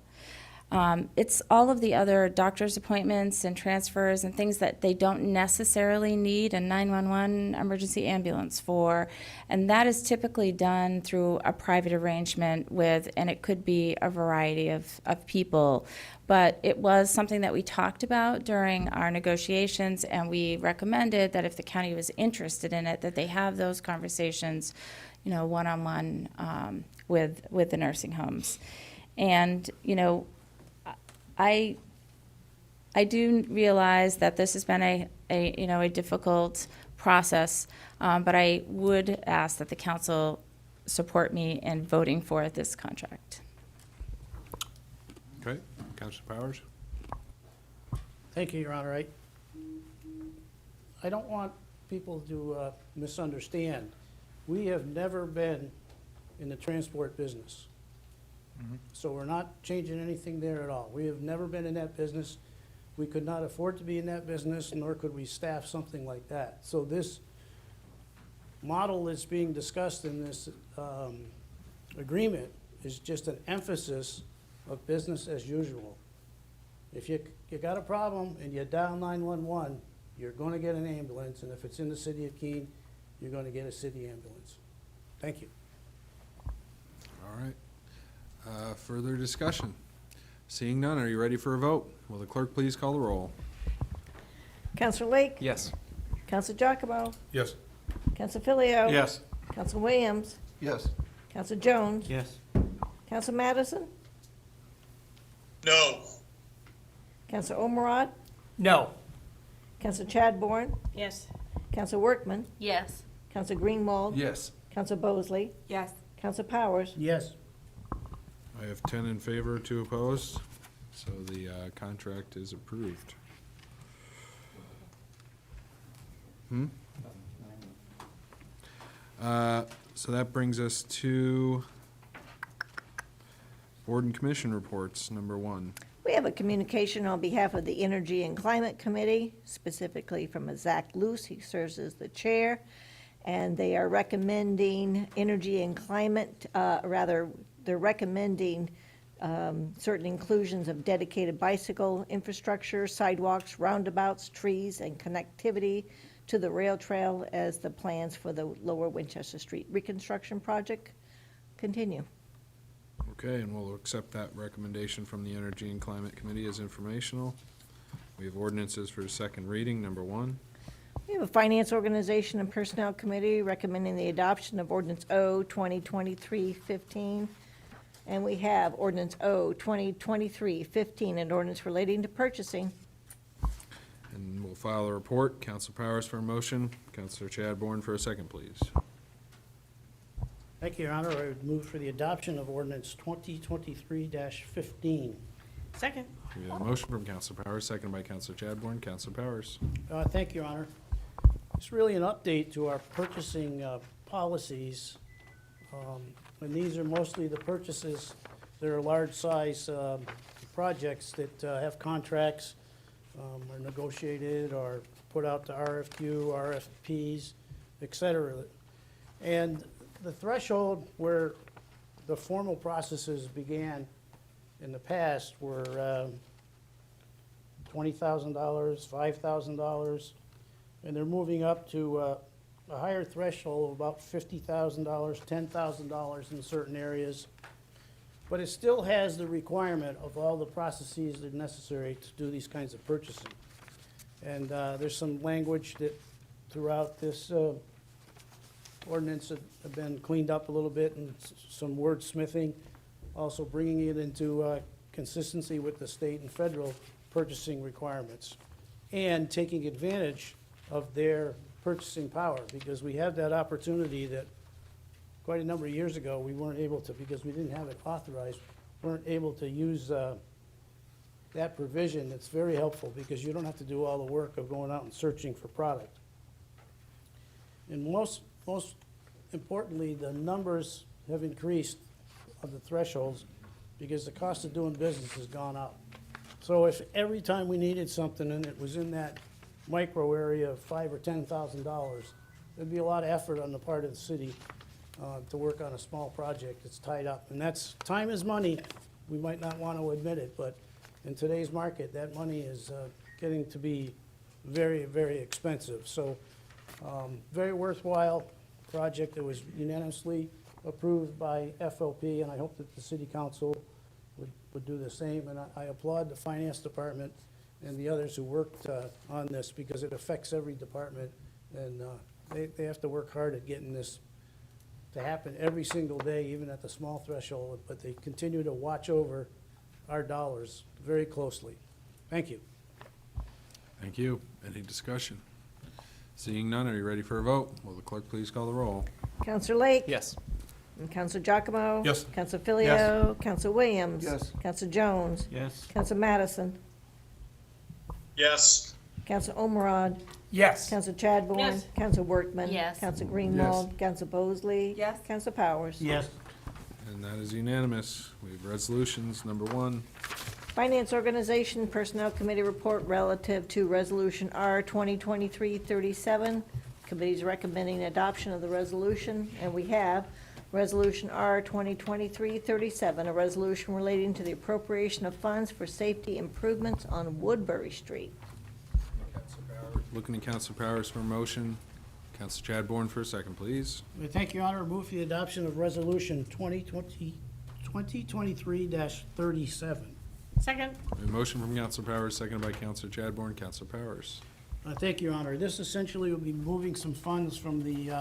It's all of the other doctor's appointments and transfers and things that they don't necessarily need a 911 emergency ambulance for. And that is typically done through a private arrangement and it could be a variety of people. But it was something that we talked about during our negotiations, and we recommended that if the county was interested in it, that they have those conversations, one-on-one with the nursing homes. And, I do realize that this has been a difficult process, but I would ask that the council support me in voting for this contract. Okay, Counselor Powers? Thank you, Your Honor. I don't want people to misunderstand. We have never been in the transport business. So we're not changing anything there at all. We have never been in that business. We could not afford to be in that business, nor could we staff something like that. So this model that's being discussed in this agreement is just an emphasis of business as usual. If you got a problem and you dial 911, you're going to get an ambulance, and if it's in the city of Keene, you're going to get a city ambulance. Thank you. All right. Further discussion? Seeing none, are you ready for a vote? Will the clerk please call the roll? Counselor Lake? Yes. Counselor Giacomo? Yes. Counselor Filio? Yes. Counselor Williams? Yes. Counselor Jones? Yes. Counselor Madison? No. Counselor Omrod? No. Counselor Chadbourne? Yes. Counselor Workman? Yes. Counselor Greenwald? Yes. Counselor Bosley? Yes. Counselor Powers? Yes. I have 10 in favor, 2 opposed, so the contract is approved. So that brings us to Board and Commission reports, number 1. We have a communication on behalf of the Energy and Climate Committee, specifically from a Zach Luce. He serves as the chair, and they are recommending energy and climate, they're recommending certain inclusions of dedicated bicycle infrastructure, sidewalks, roundabouts, trees, and connectivity to the rail trail as the plans for the Lower Winchester Street reconstruction project continue. Okay, and we'll accept that recommendation from the Energy and Climate Committee as informational. We have ordinances for second reading, number 1. We have a Finance Organization and Personnel Committee recommending the adoption of Ordinance O 2023-15. And we have Ordinance O 2023-15, an ordinance relating to purchasing. And we'll file a report. Counselor Powers for a motion. Counselor Chadbourne for a second, please. Thank you, Your Honor. I would move for the adoption of ordinance 2023-15. Second. We have a motion from Counselor Powers, seconded by Counselor Chadbourne. Counselor Powers. Thank you, Your Honor. It's really an update to our purchasing policies. And these are mostly the purchases that are large-size projects that have contracts, are negotiated or put out to RFQ, RFPs, et cetera. And the threshold where the formal processes began in the past were $20,000, $5,000, and they're moving up to a higher threshold of about $50,000, $10,000 in certain areas. But it still has the requirement of all the processes that are necessary to do these kinds of purchasing. And there's some language that throughout this ordinance have been cleaned up a little bit, and some wordsmithing, also bringing it into consistency with the state and federal purchasing requirements, and taking advantage of their purchasing power, because we have that opportunity that quite a number of years ago we weren't able to, because we didn't have it authorized, weren't able to use that provision, it's very helpful because you don't have to do all the work of going out and searching for product. And most importantly, the numbers have increased of the thresholds because the cost of doing business has gone up. So if every time we needed something and it was in that micro area of $5,000 or $10,000, there'd be a lot of effort on the part of the city to work on a small project that's tied up. And that's, time is money. We might not want to admit it, but in today's market, that money is getting to be very, very expensive. So, very worthwhile project that was unanimously approved by FLP, and I hope that the city council would do the same. And I applaud the finance department and the others who worked on this because it affects every department. And they have to work hard at getting this to happen every single day, even at the small threshold, but they continue to watch over our dollars very closely. Thank you. Thank you. Any discussion? Seeing none, are you ready for a vote? Will the clerk please call the roll? Counselor Lake? Yes. And Counselor Giacomo? Yes. Counselor Filio? Counselor Williams? Yes. Counselor Jones? Yes. Counselor Madison? Yes. Counselor Omrod? Yes. Counselor Chadbourne? Yes. Counselor Workman? Yes. Counselor Greenwald? Counselor Bosley? Yes. Counselor Powers? Yes. And that is unanimous. We have resolutions. Number one, Finance Organization Personnel Committee report relative to Resolution R 2023-37. Committee's recommending adoption of the resolution, and we have Resolution R 2023-37, a resolution relating to the appropriation of funds for safety improvements on Woodbury Street. looking at Counselor Powers for a motion. Counselor Chadbourne for a second, please. Thank you, Your Honor. Move for the adoption of Resolution 2023-37. Second? A motion from Counselor Powers, seconded by Counselor Chadbourne. Counselor Powers. Thank you, Your Honor. This essentially will be moving some funds from the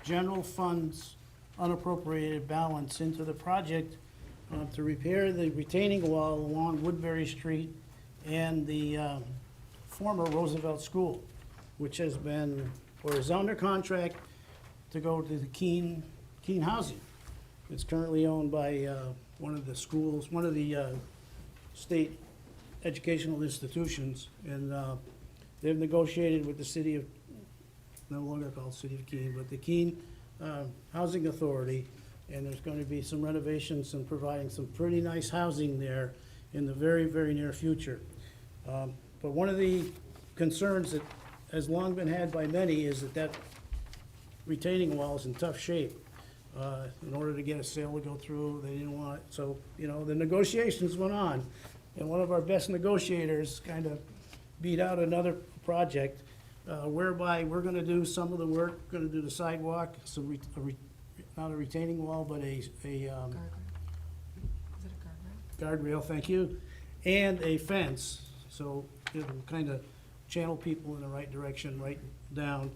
general fund's unappropriated balance into the project to repair the retaining wall along Woodbury Street and the former Roosevelt School, which has been, or is under contract to go to the Keene Housing. It's currently owned by one of the schools, one of the state educational institutions, and they've negotiated with the city of, no longer called City of Keene, but the Keene Housing Authority, and there's going to be some renovations and providing some pretty nice housing there in the very, very near future. But one of the concerns that has long been had by many is that retaining wall is in tough shape. In order to get a sale to go through, they didn't want it. So, you know, the negotiations went on, and one of our best negotiators kind of beat out another project whereby we're gonna do some of the work, gonna do the sidewalk, some, not a retaining wall, but a guardrail, thank you, and a fence. So it'll kind of channel people in the right direction, right down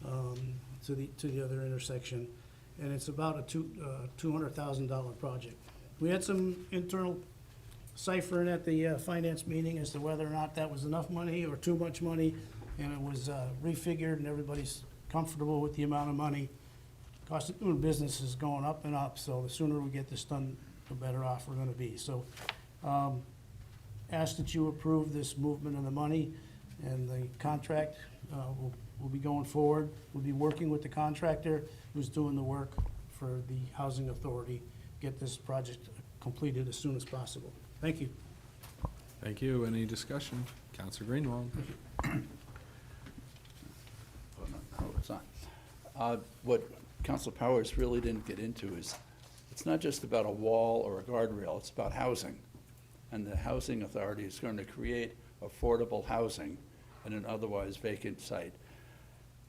to the other intersection. And it's about a $200,000 project. We had some internal ciphering at the finance meeting as to whether or not that was enough money or too much money, and it was refigured, and everybody's comfortable with the amount of money. Cost of doing business is going up and up, so the sooner we get this done, the better off we're gonna be. So, ask that you approve this movement of the money, and the contract will be going forward. We'll be working with the contractor who's doing the work for the Housing Authority, get this project completed as soon as possible. Thank you. Thank you. Any discussion? Counselor Greenwald. Oh, it's on. What Council Powers really didn't get into is, it's not just about a wall or a guardrail, it's about housing. And the Housing Authority is going to create affordable housing in an otherwise vacant site.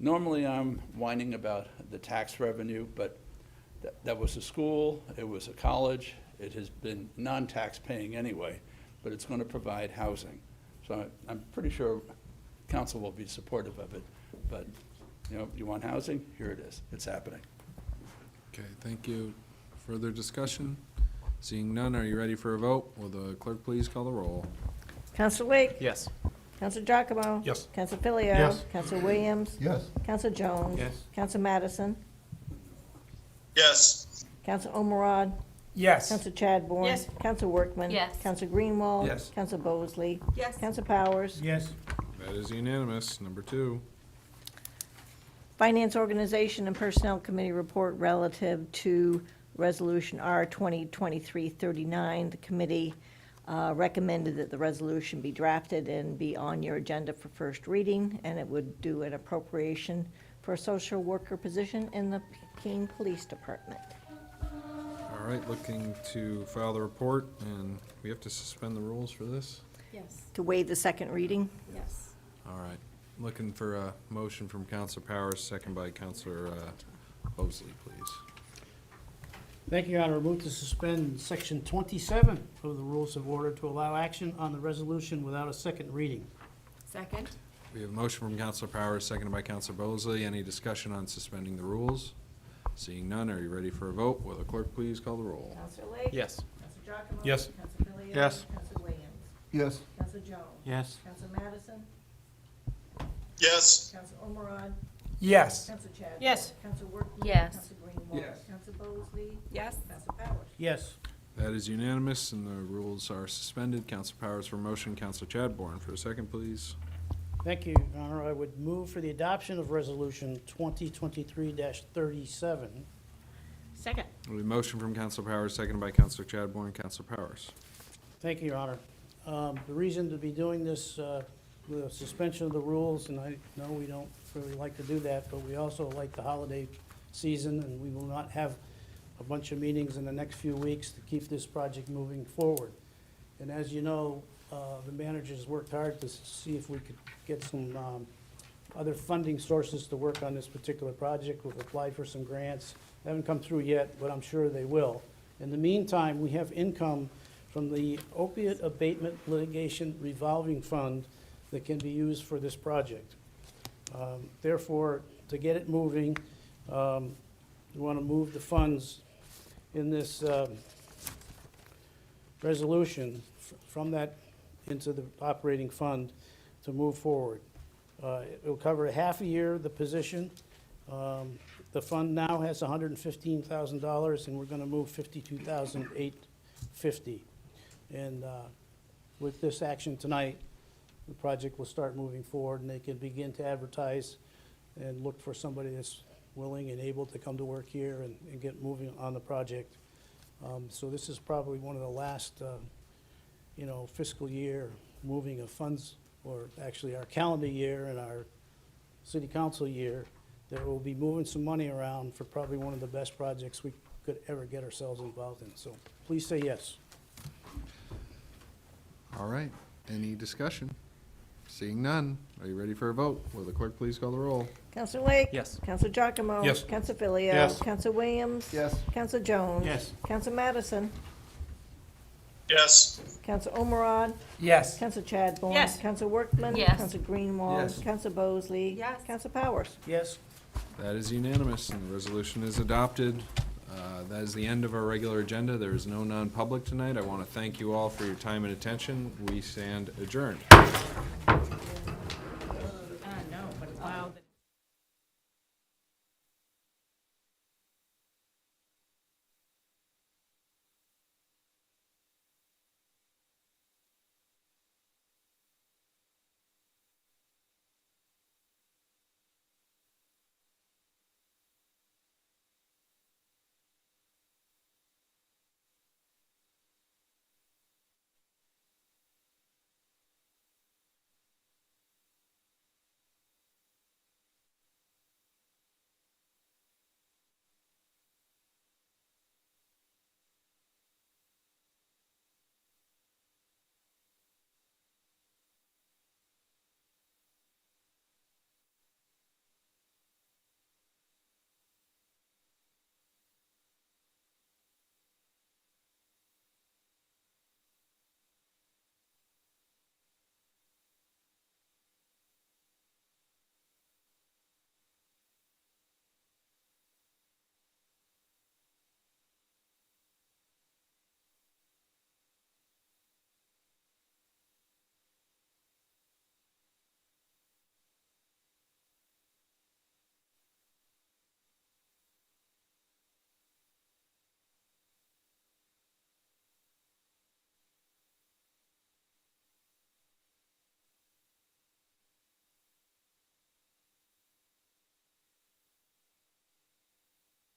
Normally, I'm whining about the tax revenue, but that was a school, it was a college, it has been non-tax paying anyway, but it's going to provide housing. So I'm pretty sure council will be supportive of it, but, you know, you want housing? Here it is. It's happening. Okay, thank you. Further discussion? Seeing none, are you ready for a vote? Will the clerk please call the roll? Counselor Lake? Yes. Counselor Giacomo? Yes. Counselor Filio? Yes. Counselor Williams? Yes. Counselor Jones? Yes. Counselor Madison? Yes. Counselor Omrod? Yes. Counselor Chadbourne. Yes. Counselor Workman. Yes. Counselor Greenwald. Yes. Counselor Bosley. Yes. Counselor Powers. Yes. That is unanimous. Number 2. Finance Organization and Personnel Committee report relative to Resolution R 2023-39. The committee recommended that the resolution be drafted and be on your agenda for first reading, and it would do an appropriation for a social worker position in the Keene Police Department. All right, looking to file the report, and we have to suspend the rules for this? Yes. To waive the second reading? Yes. All right, looking for a motion from Counselor Powers, second by Counselor Mosley, please. Thank you, Your Honor. Move to suspend Section 27 of the Rules of Order to allow action on the resolution without a second reading. Second. We have a motion from Counselor Powers, seconded by Counselor Mosley. Any discussion on suspending the rules? Seeing none, are you ready for a vote? Will the clerk please call the roll? Counselor Lake? Yes. Counselor Giacomo? Yes. Counselor Filio? Yes. Counselor Williams? Yes. Counselor Jones? Yes. Counselor Madison? Yes. Counselor Omerod? Yes. Counselor Chad? Yes. Counselor Workman? Yes. Counselor Greenwald? Yes. Counselor Bosley? Yes. Counselor Powers? Yes. That is unanimous, and the rules are suspended. Counselor Powers for motion, Counselor Chadbourne for a second, please. Thank you, Your Honor. I would move for the adoption of Resolution 2023-37. Second. We have a motion from Counselor Powers, seconded by Counselor Chadbourne. Counselor Powers. Thank you, Your Honor. The reason to be doing this, the suspension of the rules, and I know we don't really like to do that, but we also like the holiday season, and we will not have a bunch of meetings in the next few weeks to keep this project moving forward. And as you know, the managers worked hard to see if we could get some other funding sources to work on this particular project. We've applied for some grants. They haven't come through yet, but I'm sure they will. In the meantime, we have income from the opiate abatement litigation revolving fund that can be used for this project. Therefore, to get it moving, we want to move the funds in this resolution from that into the operating fund to move forward. It will cover a half a year, the position. The fund now has $115,000, and we're going to move $52,850. And with this action tonight, the project will start moving forward, and they can begin to advertise and look for somebody that's willing and able to come to work here and get moving on the project. So this is probably one of the last, fiscal year moving of funds, or actually our calendar year and our city council year, that we'll be moving some money around for probably one of the best projects we could ever get ourselves involved in. So please say yes. All right, any discussion? Seeing none, are you ready for a vote? Will the clerk please call the roll? Counselor Lake? Yes. Counselor Giacomo? Yes. Counselor Filio? Yes. Counselor Williams? Yes. Counselor Jones? Yes. Counselor Madison? Yes. Counselor Omerod? Yes. Counselor Chadbourne? Yes. Counselor Workman? Yes. Counselor Greenwald? Yes. Counselor Bosley? Yes. Counselor Powers? Yes. That is unanimous, and the resolution is adopted. That is the end of our regular agenda. There is no non-public tonight. I want to thank you all for your time and attention. We stand adjourned.